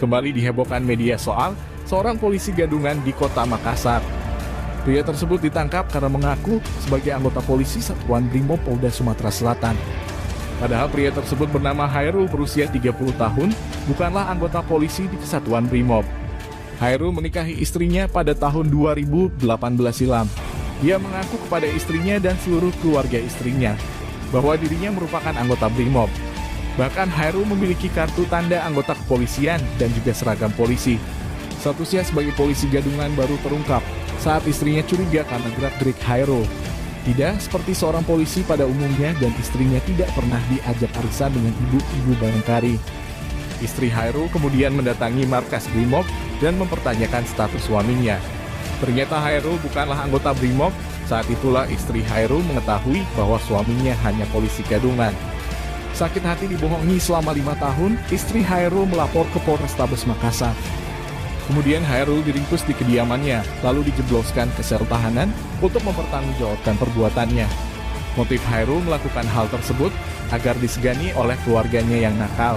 kembali dihebohkan media soal seorang polisi gadungan di kota Makassar. Pria tersebut ditangkap karena mengaku sebagai anggota polisi Satuan Brimob Polda Sumatera Selatan. Padahal pria tersebut bernama Hairul berusia 30 tahun, bukanlah anggota polisi di Kesatuan Brimob. Hairul menikahi istrinya pada tahun 2018 silam. Dia mengaku kepada istrinya dan seluruh keluarga istrinya bahwa dirinya merupakan anggota Brimob. Bahkan Hairul memiliki kartu tanda anggota kepolisian dan juga seragam polisi. Statusnya sebagai polisi gadungan baru terungkap saat istrinya curiga karena gerak-gerik Hairul. Tidak seperti seorang polisi pada umumnya dan istrinya tidak pernah diajak arisan dengan ibu-ibu Bayangkari. Istri Hairul kemudian mendatangi markas Brimob dan mempertanyakan status suaminya. Ternyata Hairul bukanlah anggota Brimob. Saat itulah istri Hairul mengetahui bahwa suaminya hanya polisi gadungan. Sakit hati dibohongi selama 5 tahun, istri Hairul melapor ke Polrestabes Makassar. Kemudian Hairul diringkus di kediamannya, lalu dijebloskan ke sel tahanan untuk mempertanggungjawabkan perbuatannya. Motif Hairul melakukan hal tersebut agar disegani oleh keluarganya yang nakal.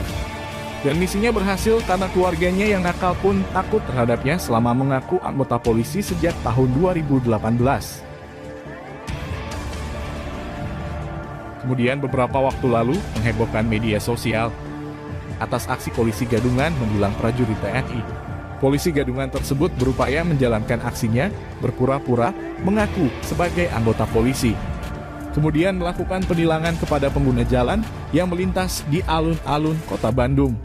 Dan misinya berhasil karena keluarganya yang nakal pun takut terhadapnya selama mengaku anggota polisi sejak tahun 2018. Kemudian beberapa waktu lalu menghebohkan media sosial atas aksi polisi gadungan mendulang prajurit TNI. Polisi gadungan tersebut berupaya menjalankan aksinya berpura-pura mengaku sebagai anggota polisi. Kemudian melakukan penilangan kepada pengguna jalan yang melintas di alun-alun kota Bandung.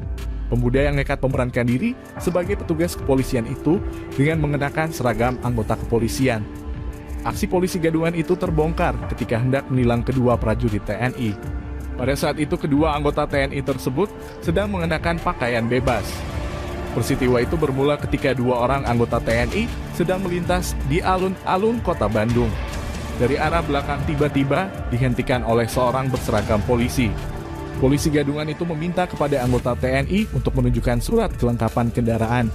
Pemuda yang nekat memerankan diri sebagai petugas kepolisian itu dengan mengenakan seragam anggota kepolisian. Aksi polisi gadungan itu terbongkar ketika hendak menilang kedua prajurit TNI. Pada saat itu kedua anggota TNI tersebut sedang mengenakan pakaian bebas. Peristiwa itu bermula ketika dua orang anggota TNI sedang melintas di alun-alun kota Bandung. Dari arah belakang tiba-tiba dihentikan oleh seorang berseragam polisi. Polisi gadungan itu meminta kepada anggota TNI untuk menunjukkan surat kelengkapan kendaraan.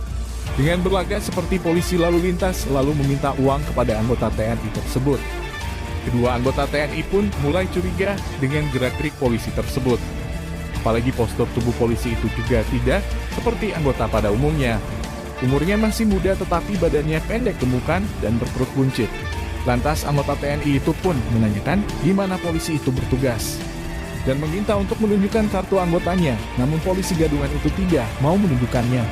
Dengan berlagak seperti polisi lalu lintas, lalu meminta uang kepada anggota TNI tersebut. Kedua anggota TNI pun mulai curiga dengan gerak-gerik polisi tersebut. Apalagi postur tubuh polisi itu juga tidak seperti anggota pada umumnya. Umurnya masih muda tetapi badannya pendek gemukan dan berperut buncit. Lantas anggota TNI itu pun menanyakan di mana polisi itu bertugas dan meminta untuk menunjukkan kartu anggotanya, namun polisi gadungan itu tidak mau menunjukkannya.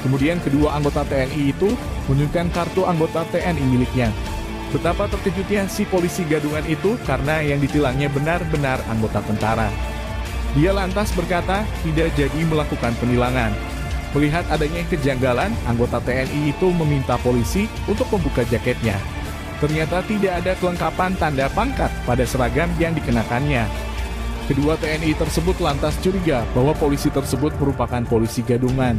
Kemudian kedua anggota TNI itu menunjukkan kartu anggota TNI miliknya. Betapa terkejutnya si polisi gadungan itu karena yang ditilangnya benar-benar anggota tentara. Dia lantas berkata tidak jadi melakukan penilangan. Melihat adanya kejanggalan, anggota TNI itu meminta polisi untuk membuka jaketnya. Ternyata tidak ada kelengkapan tanda pangkat pada seragam yang dikenakannya. Kedua TNI tersebut lantas curiga bahwa polisi tersebut merupakan polisi gadungan.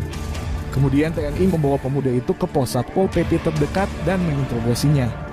Kemudian TNI membawa pemuda itu ke pos Satpol PP terdekat dan menginterogasinya.